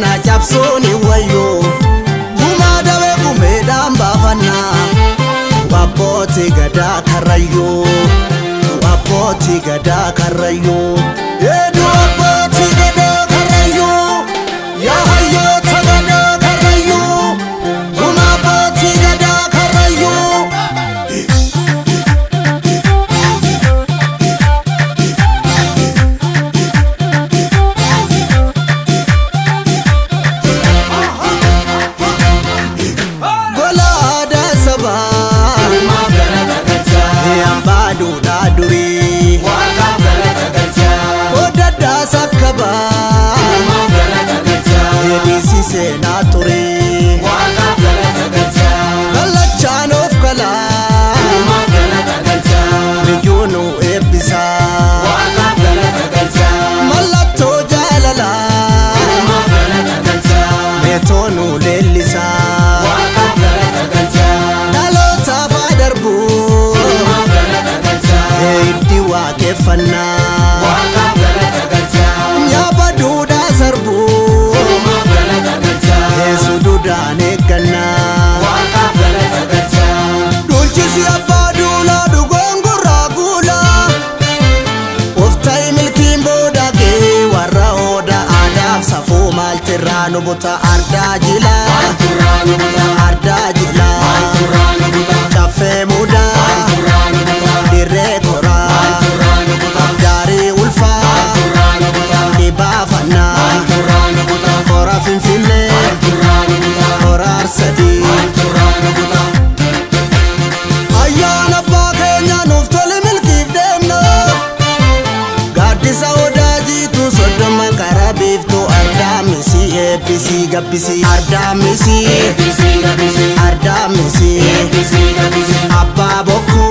kana cabsoni wayo Guma dawe gumedam bafana Wapoti gada karayo Wapoti gada karayo Edu wapoti gada karayo Ya hayo tagada karayo Guma poti gada karayo Duri waka galata galcha odada sakaba galata galcha edisi senatori waka galata galcha galachano kala galata galcha rijono ebisa waka galata galcha malato jalala galata galcha metonu lelisa waka galata galcha dalota fadarbu Eiti wakefana waka galata galcha nyaba duda sarbu galata galcha esu duda negana waka galata galcha dulchisi abadula dugongura gula oftai milkin boda ke warra oda adab safu maltirano buta arda jila arda jila chafe muda dire kora dari ulfa ibafana kora finfine kora arsadi ayana bakenya nuftole milkif demna gaddisa odaji tu sodoma karabiftu ardamisi ebisi gabbisi ardamisi ebisi gabbisi ardamisi ebisi gabbisi abba bokku